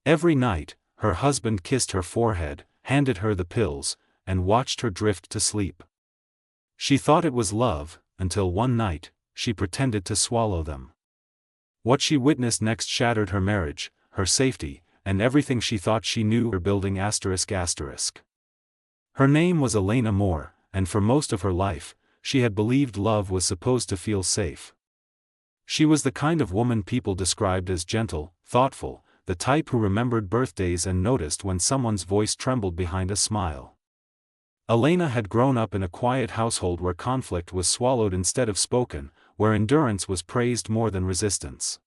Every night, her husband kissed her forehead, handed her the pills, and watched her drift to sleep. She thought it was love, until one night, she pretended to swallow them. What she witnessed next shattered her marriage, her safety, and everything she thought she knew. Her building ***. Her name was Elena Moore, and for most of her life, she had believed love was supposed to feel safe. She was the kind of woman people described as gentle, thoughtful, the type who remembered birthdays and noticed when someone's voice trembled behind a smile. Elena had grown up in a quiet household where conflict was swallowed instead of spoken, where endurance was praised more than resistance.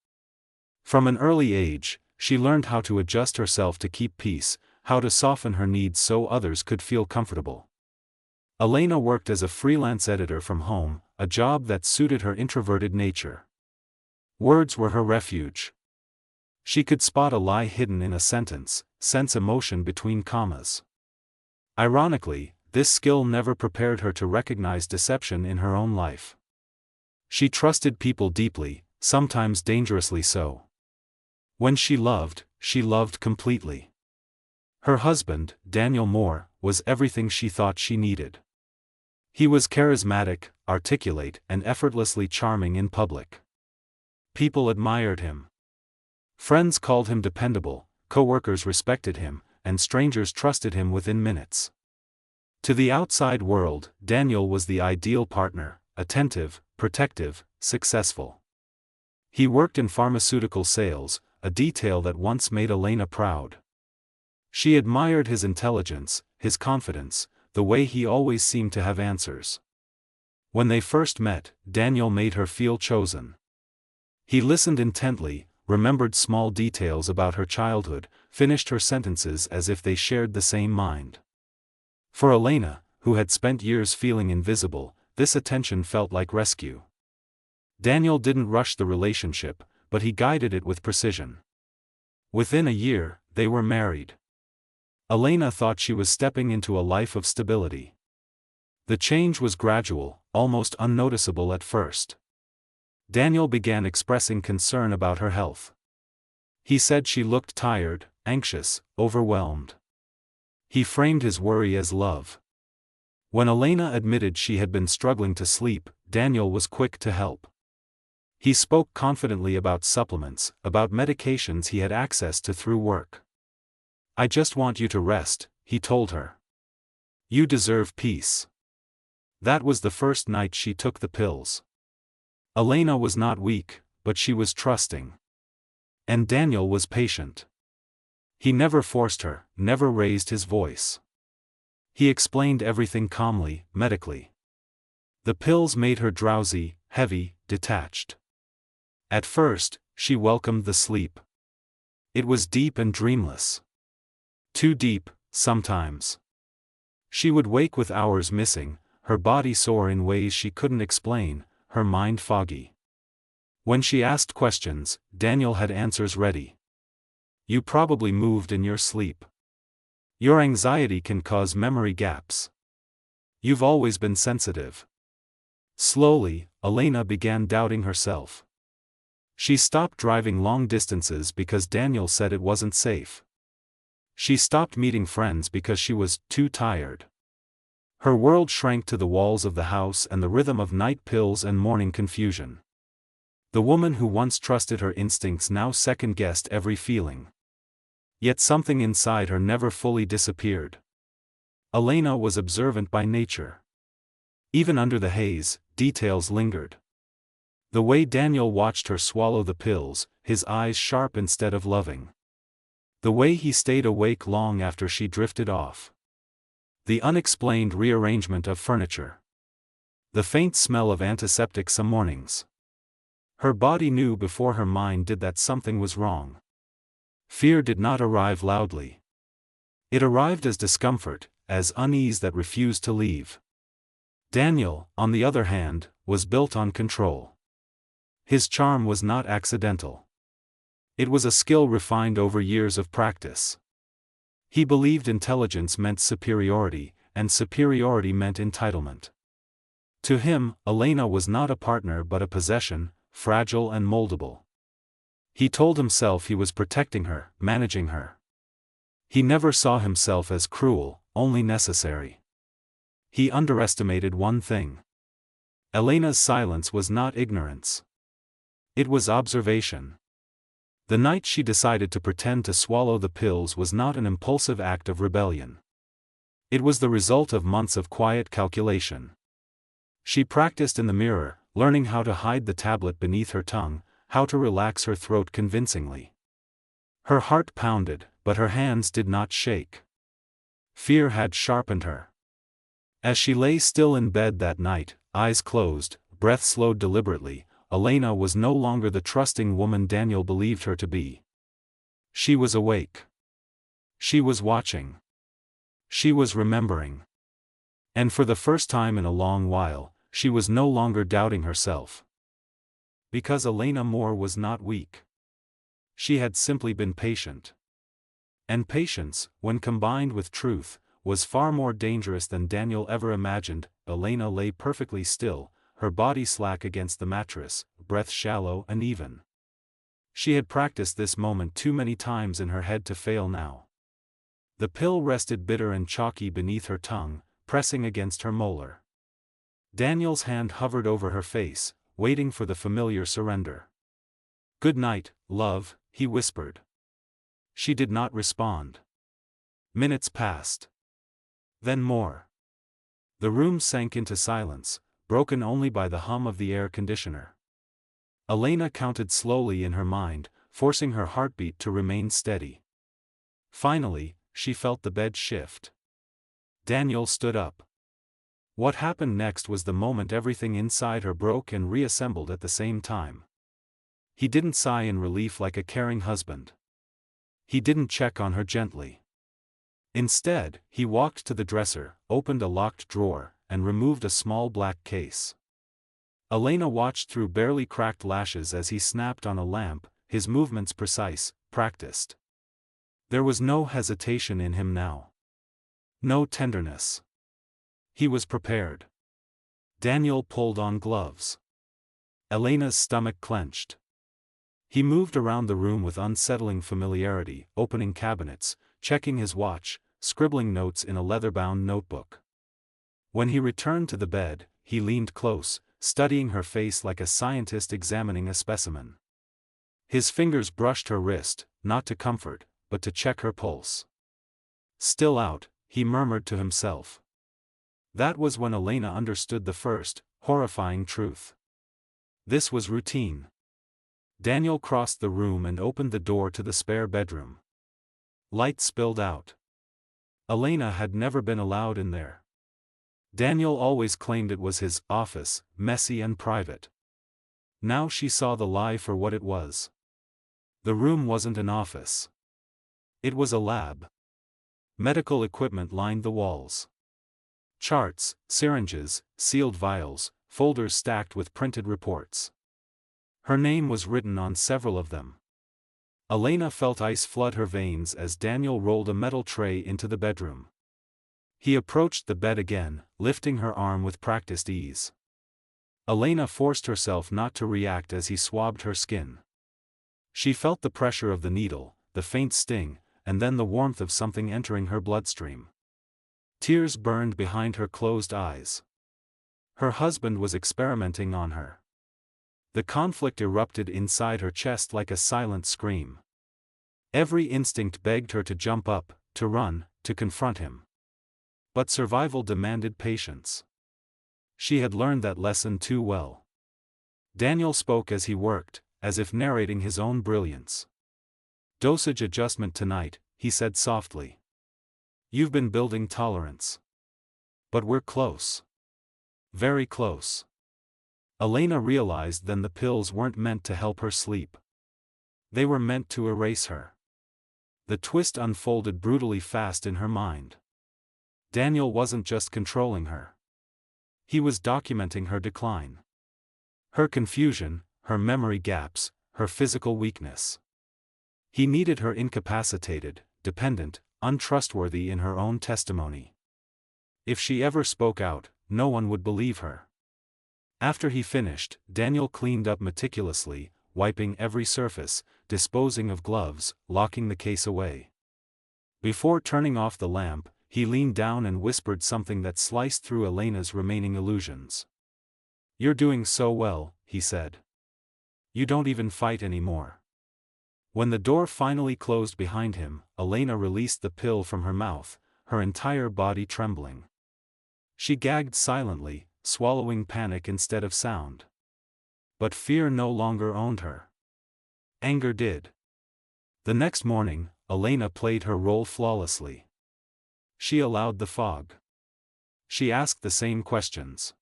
From an early age, she learned how to adjust herself to keep peace, how to soften her needs so others could feel comfortable. Elena worked as a freelance editor from home, a job that suited her introverted nature. Words were her refuge. She could spot a lie hidden in a sentence, sense emotion between commas. Ironically, this skill never prepared her to recognize deception in her own life. She trusted people deeply, sometimes dangerously so. When she loved completely. Her husband, Daniel Moore, was everything she thought she needed. He was charismatic, articulate, and effortlessly charming in public. People admired him. Friends called him dependable, co-workers respected him, and strangers trusted him within minutes. To the outside world, Daniel was the ideal partner, attentive, protective, successful. He worked in pharmaceutical sales, a detail that once made Elena proud. She admired his intelligence, his confidence, the way he always seemed to have answers. When they first met, Daniel made her feel chosen. He listened intently, remembered small details about her childhood, finished her sentences as if they shared the same mind. For Elena, who had spent years feeling invisible, this attention felt like rescue. Daniel didn't rush the relationship, but he guided it with precision. Within a year, they were married. Elena thought she was stepping into a life of stability. The change was gradual, almost unnoticeable at first. Daniel began expressing concern about her health. He said she looked tired, anxious, overwhelmed. He framed his worry as love. When Elena admitted she had been struggling to sleep, Daniel was quick to help. He spoke confidently about supplements, about medications he had access to through work. "I just want you to rest," he told her. "You deserve peace." That was the first night she took the pills. Elena was not weak, but she was trusting. And Daniel was patient. He never forced her, never raised his voice. He explained everything calmly, medically. The pills made her drowsy, heavy, detached. At first, she welcomed the sleep. It was deep and dreamless. Too deep, sometimes. She would wake with hours missing, her body sore in ways she couldn't explain, her mind foggy. When she asked questions, Daniel had answers ready. "You probably moved in your sleep. Your anxiety can cause memory gaps. You've always been sensitive." Slowly, Elena began doubting herself. She stopped driving long distances because Daniel said it wasn't safe. She stopped meeting friends because she was too tired. Her world shrank to the walls of the house and the rhythm of night pills and morning confusion. The woman who once trusted her instincts now second-guessed every feeling. Yet something inside her never fully disappeared. Elena was observant by nature. Even under the haze, details lingered. The way Daniel watched her swallow the pills, his eyes sharp instead of loving. The way he stayed awake long after she drifted off. The unexplained rearrangement of furniture. The faint smell of antiseptic some mornings. Her body knew before her mind did that something was wrong. Fear did not arrive loudly. It arrived as discomfort, as unease that refused to leave. Daniel, on the other hand, was built on control. His charm was not accidental. It was a skill refined over years of practice. He believed intelligence meant superiority, and superiority meant entitlement. To him, Elena was not a partner but a possession, fragile and moldable. He told himself he was protecting her, managing her. He never saw himself as cruel, only necessary. He underestimated one thing. Elena's silence was not ignorance. It was observation. The night she decided to pretend to swallow the pills was not an impulsive act of rebellion. It was the result of months of quiet calculation. She practiced in the mirror, learning how to hide the tablet beneath her tongue, how to relax her throat convincingly. Her heart pounded, but her hands did not shake. Fear had sharpened her. As she lay still in bed that night, eyes closed, breath slowed deliberately, Elena was no longer the trusting woman Daniel believed her to be. She was awake. She was watching. She was remembering. And for the first time in a long while, she was no longer doubting herself. Because Elena Moore was not weak. She had simply been patient. And patience, when combined with truth, was far more dangerous than Daniel ever imagined. Elena lay perfectly still, her body slack against the mattress, breath shallow and even. She had practiced this moment too many times in her head to fail now. The pill rested bitter and chalky beneath her tongue, pressing against her molar. Daniel's hand hovered over her face, waiting for the familiar surrender. "Good night, love," he whispered. She did not respond. Minutes passed. Then more. The room sank into silence, broken only by the hum of the air conditioner. Elena counted slowly in her mind, forcing her heartbeat to remain steady. Finally, she felt the bed shift. Daniel stood up. What happened next was the moment everything inside her broke and reassembled at the same time. He didn't sigh in relief like a caring husband. He didn't check on her gently. Instead, he walked to the dresser, opened a locked drawer, and removed a small black case. Elena watched through barely cracked lashes as he snapped on a lamp, his movements precise, practiced. There was no hesitation in him now. No tenderness. He was prepared. Daniel pulled on gloves. Elena's stomach clenched. He moved around the room with unsettling familiarity, opening cabinets, checking his watch, scribbling notes in a leather-bound notebook. When he returned to the bed, he leaned close, studying her face like a scientist examining a specimen. His fingers brushed her wrist, not to comfort, but to check her pulse. "Still out," he murmured to himself. That was when Elena understood the first, horrifying truth. This was routine. Daniel crossed the room and opened the door to the spare bedroom. Light spilled out. Elena had never been allowed in there. Daniel always claimed it was his office, messy and private. Now she saw the lie for what it was. The room wasn't an office. It was a lab. Medical equipment lined the walls. Charts, syringes, sealed vials, folders stacked with printed reports. Her name was written on several of them. Elena felt ice flood her veins as Daniel rolled a metal tray into the bedroom. He approached the bed again, lifting her arm with practiced ease. Elena forced herself not to react as he swabbed her skin. She felt the pressure of the needle, the faint sting, and then the warmth of something entering her bloodstream. Tears burned behind her closed eyes. Her husband was experimenting on her. The conflict erupted inside her chest like a silent scream. Every instinct begged her to jump up, to run, to confront him. But survival demanded patience. She had learned that lesson too well. Daniel spoke as he worked, as if narrating his own brilliance. "Dosage adjustment tonight," he said softly. "You've been building tolerance. But we're close. Very close." Elena realized then the pills weren't meant to help her sleep. They were meant to erase her. The twist unfolded brutally fast in her mind. Daniel wasn't just controlling her. He was documenting her decline. Her confusion, her memory gaps, her physical weakness. He needed her incapacitated, dependent, untrustworthy in her own testimony. If she ever spoke out, no one would believe her. After he finished, Daniel cleaned up meticulously, wiping every surface, disposing of gloves, locking the case away. Before turning off the lamp, he leaned down and whispered something that sliced through Elena's remaining illusions. "You're doing so well," he said. "You don't even fight anymore." When the door finally closed behind him, Elena released the pill from her mouth, her entire body trembling. She gagged silently, swallowing panic instead of sound. But fear no longer owned her. Anger did. The next morning, Elena played her role flawlessly. She allowed the fog. She asked the same questions.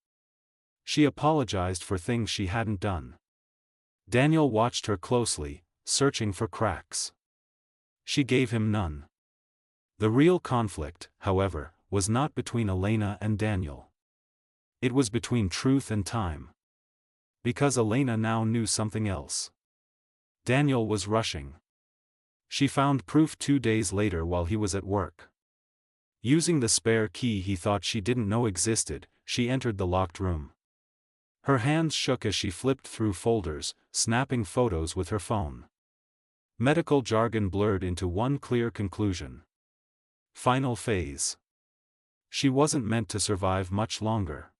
She apologized for things she hadn't done. Daniel watched her closely, searching for cracks. She gave him none. The real conflict, however, was not between Elena and Daniel. It was between truth and time. Because Elena now knew something else. Daniel was rushing. She found proof 2 days later while he was at work. Using the spare key he thought she didn't know existed, she entered the locked room. Her hands shook as she flipped through folders, snapping photos with her phone. Medical jargon blurred into one clear conclusion. Final phase. She wasn't meant to survive much longer.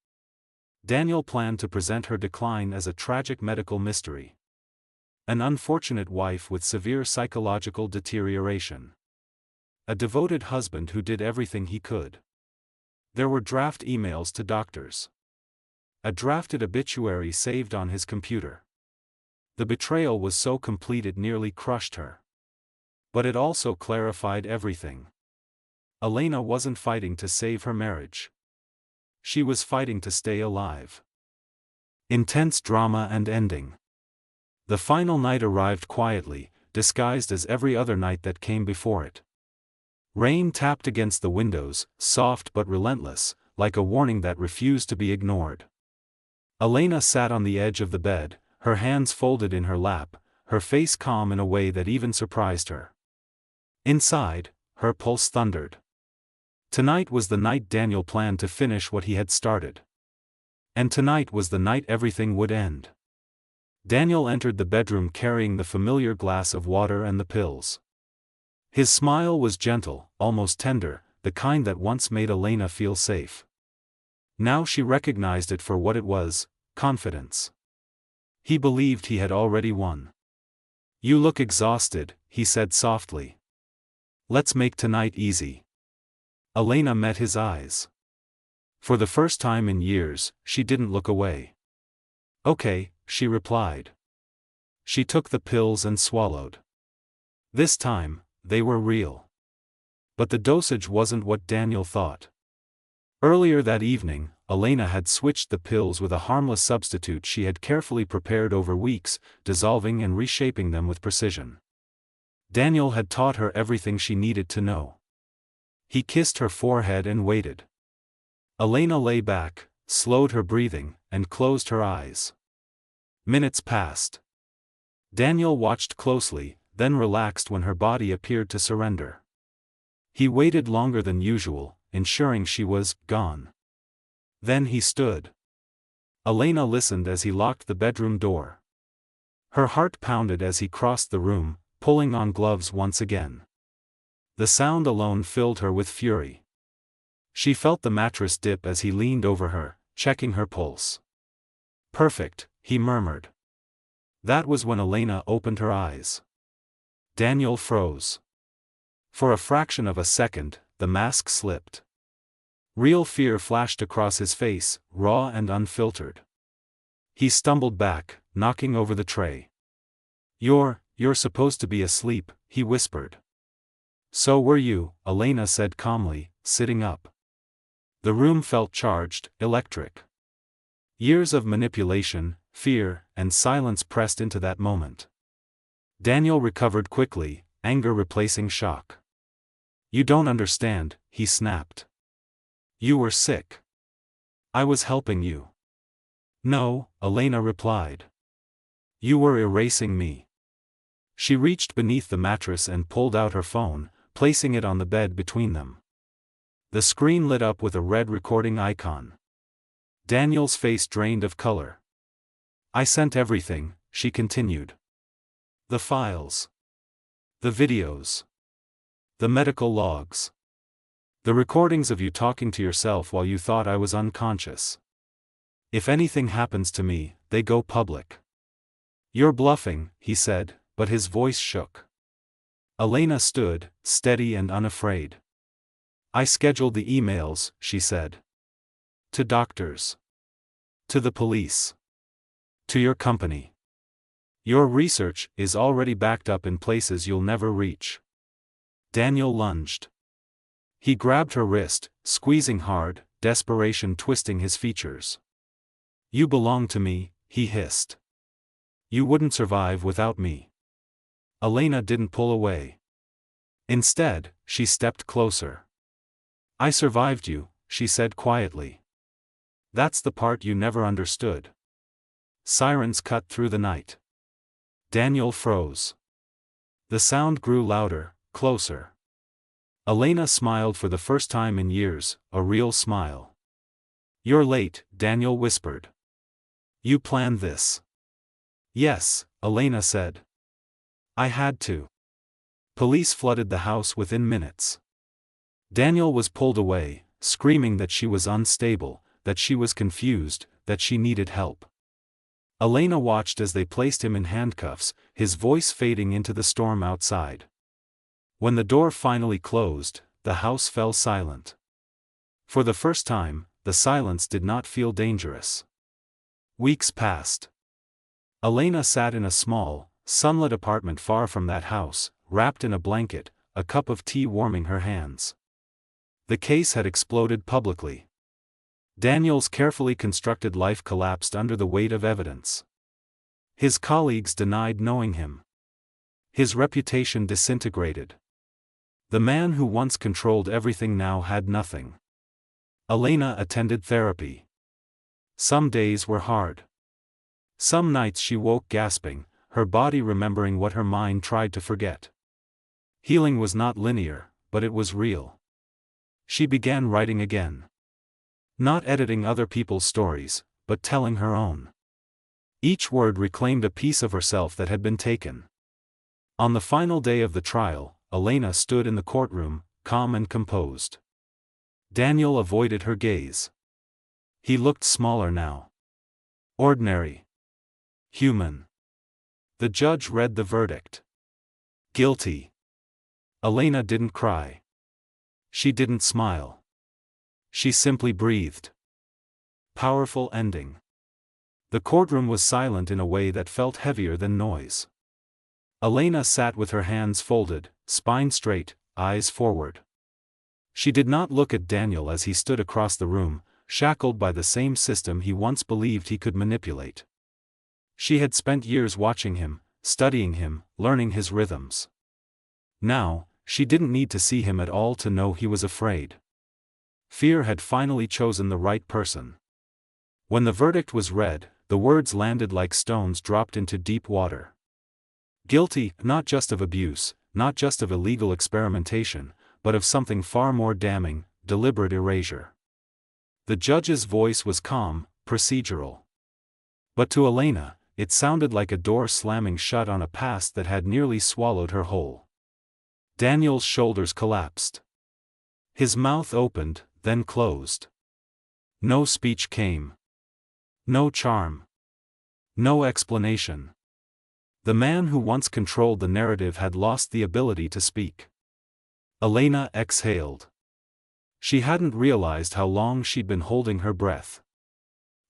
Daniel planned to present her decline as a tragic medical mystery. An unfortunate wife with severe psychological deterioration. A devoted husband who did everything he could. There were draft emails to doctors. A drafted obituary saved on his computer. The betrayal was so complete it nearly crushed her. But it also clarified everything. Elena wasn't fighting to save her marriage. She was fighting to stay alive. Intense drama and ending. The final night arrived quietly, disguised as every other night that came before it. Rain tapped against the windows, soft but relentless, like a warning that refused to be ignored. Elena sat on the edge of the bed, her hands folded in her lap, her face calm in a way that even surprised her. Inside, her pulse thundered. Tonight was the night Daniel planned to finish what he had started. And tonight was the night everything would end. Daniel entered the bedroom carrying the familiar glass of water and the pills. His smile was gentle, almost tender, the kind that once made Elena feel safe. Now she recognized it for what it was, confidence. He believed he had already won. "You look exhausted," he said softly. "Let's make tonight easy." Elena met his eyes. For the first time in years, she didn't look away. "Okay," she replied. She took the pills and swallowed. This time, they were real. But the dosage wasn't what Daniel thought. Earlier that evening, Elena had switched the pills with a harmless substitute she had carefully prepared over weeks, dissolving and reshaping them with precision. Daniel had taught her everything she needed to know. He kissed her forehead and waited. Elena lay back, slowed her breathing, and closed her eyes. Minutes passed. Daniel watched closely, then relaxed when her body appeared to surrender. He waited longer than usual, ensuring she was gone. Then he stood. Elena listened as he locked the bedroom door. Her heart pounded as he crossed the room, pulling on gloves once again. The sound alone filled her with fury. She felt the mattress dip as he leaned over her, checking her pulse. "Perfect," he murmured. That was when Elena opened her eyes. Daniel froze. For a fraction of a second, the mask slipped. Real fear flashed across his face, raw and unfiltered. He stumbled back, knocking over the tray. You're supposed to be asleep," he whispered. "So were you," Elena said calmly, sitting up. The room felt charged, electric. Years of manipulation, fear, and silence pressed into that moment. Daniel recovered quickly, anger replacing shock. "You don't understand," he snapped. "You were sick. I was helping you." "No," Elena replied. "You were erasing me." She reached beneath the mattress and pulled out her phone, placing it on the bed between them. The screen lit up with a red recording icon. Daniel's face drained of color. "I sent everything," she continued. The files. The videos. The medical logs. The recordings of you talking to yourself while you thought I was unconscious. If anything happens to me, they go public. You're bluffing, he said, but his voice shook. Elena stood, steady and unafraid. I scheduled the emails, she said. To doctors. To the police. To your company. Your research is already backed up in places you'll never reach. Daniel lunged. He grabbed her wrist, squeezing hard, desperation twisting his features. You belong to me, he hissed. You wouldn't survive without me. Elena didn't pull away. Instead, she stepped closer. I survived you, she said quietly. That's the part you never understood. Sirens cut through the night. Daniel froze. The sound grew louder, closer. Elena smiled for the first time in years, a real smile. You're late, Daniel whispered. You planned this. Yes, Elena said. I had to. Police flooded the house within minutes. Daniel was pulled away, screaming that she was unstable, that she was confused, that she needed help. Elena watched as they placed him in handcuffs, his voice fading into the storm outside. When the door finally closed, the house fell silent. For the first time, the silence did not feel dangerous. Weeks passed. Elena sat in a small, sunlit apartment far from that house, wrapped in a blanket, a cup of tea warming her hands. The case had exploded publicly. Daniel's carefully constructed life collapsed under the weight of evidence. His colleagues denied knowing him. His reputation disintegrated. The man who once controlled everything now had nothing. Elena attended therapy. Some days were hard. Some nights she woke gasping, her body remembering what her mind tried to forget. Healing was not linear, but it was real. She began writing again. Not editing other people's stories, but telling her own. Each word reclaimed a piece of herself that had been taken. On the final day of the trial, Elena stood in the courtroom, calm and composed. Daniel avoided her gaze. He looked smaller now. Ordinary. Human. The judge read the verdict. Guilty. Elena didn't cry. She didn't smile. She simply breathed. Powerful ending. The courtroom was silent in a way that felt heavier than noise. Elena sat with her hands folded, spine straight, eyes forward. She did not look at Daniel as he stood across the room, shackled by the same system he once believed he could manipulate. She had spent years watching him, studying him, learning his rhythms. Now, she didn't need to see him at all to know he was afraid. Fear had finally chosen the right person. When the verdict was read, the words landed like stones dropped into deep water. Guilty, not just of abuse, not just of illegal experimentation, but of something far more damning, deliberate erasure. The judge's voice was calm, procedural. But to Elena, it sounded like a door slamming shut on a past that had nearly swallowed her whole. Daniel's shoulders collapsed. His mouth opened, then closed. No speech came. No charm. No explanation. The man who once controlled the narrative had lost the ability to speak. Elena exhaled. She hadn't realized how long she'd been holding her breath.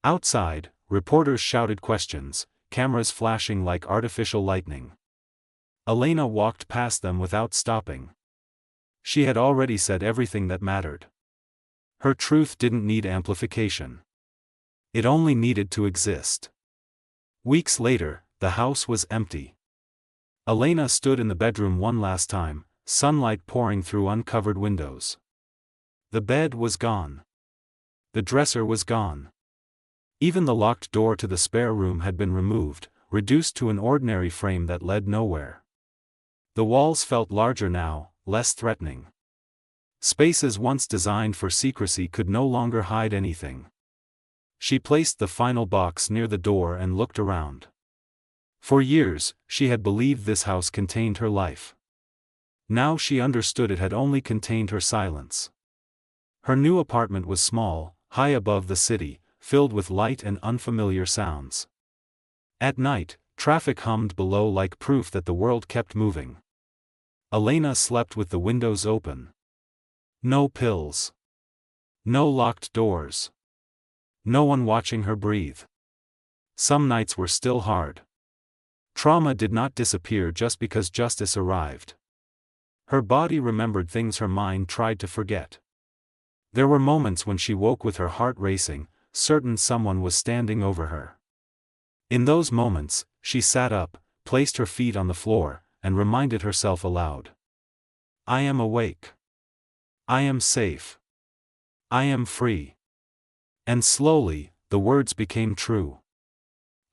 Outside, reporters shouted questions, cameras flashing like artificial lightning. Elena walked past them without stopping. She had already said everything that mattered. Her truth didn't need amplification. It only needed to exist. Weeks later, the house was empty. Elena stood in the bedroom one last time, sunlight pouring through uncovered windows. The bed was gone. The dresser was gone. Even the locked door to the spare room had been removed, reduced to an ordinary frame that led nowhere. The walls felt larger now, less threatening. Spaces once designed for secrecy could no longer hide anything. She placed the final box near the door and looked around. For years, she had believed this house contained her life. Now she understood it had only contained her silence. Her new apartment was small, high above the city, filled with light and unfamiliar sounds. At night, traffic hummed below like proof that the world kept moving. Elena slept with the windows open. No pills. No locked doors. No one watching her breathe. Some nights were still hard. Trauma did not disappear just because justice arrived. Her body remembered things her mind tried to forget. There were moments when she woke with her heart racing, certain someone was standing over her. In those moments, she sat up, placed her feet on the floor, and reminded herself aloud. I am awake. I am safe. I am free. And slowly, the words became true.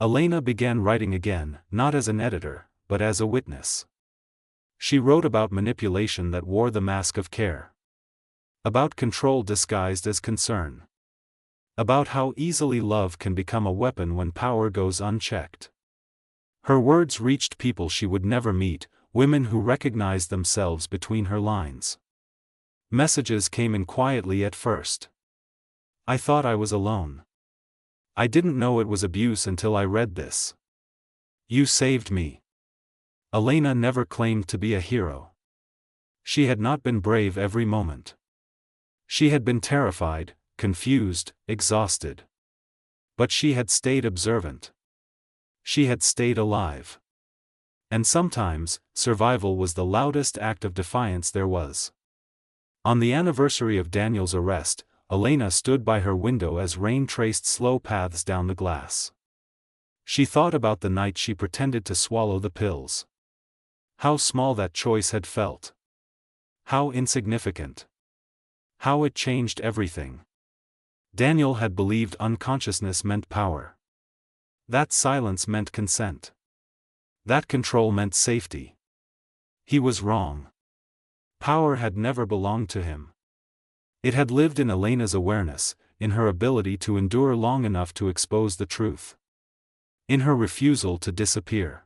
Elena began writing again, not as an editor, but as a witness. She wrote about manipulation that wore the mask of care. About control disguised as concern. About how easily love can become a weapon when power goes unchecked. Her words reached people she would never meet, women who recognized themselves between her lines. Messages came in quietly at first. I thought I was alone. I didn't know it was abuse until I read this. You saved me. Elena never claimed to be a hero. She had not been brave every moment. She had been terrified, confused, exhausted. But she had stayed observant. She had stayed alive. And sometimes, survival was the loudest act of defiance there was. On the anniversary of Daniel's arrest, Elena stood by her window as rain traced slow paths down the glass. She thought about the night she pretended to swallow the pills. How small that choice had felt. How insignificant. How it changed everything. Daniel had believed unconsciousness meant power. That silence meant consent. That control meant safety. He was wrong. Power had never belonged to him. It had lived in Elena's awareness, in her ability to endure long enough to expose the truth. In her refusal to disappear.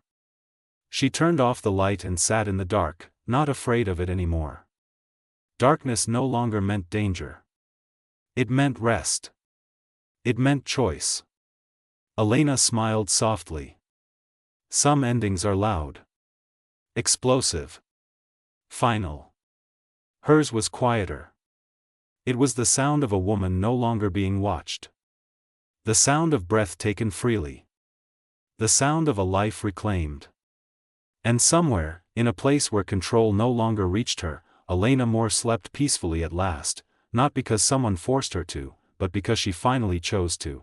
She turned off the light and sat in the dark, not afraid of it anymore. Darkness no longer meant danger. It meant rest. It meant choice. Elena smiled softly. Some endings are loud. Explosive. Final. Hers was quieter. It was the sound of a woman no longer being watched. The sound of breath taken freely. The sound of a life reclaimed. And somewhere, in a place where control no longer reached her, Elena Moore slept peacefully at last, not because someone forced her to, but because she finally chose to.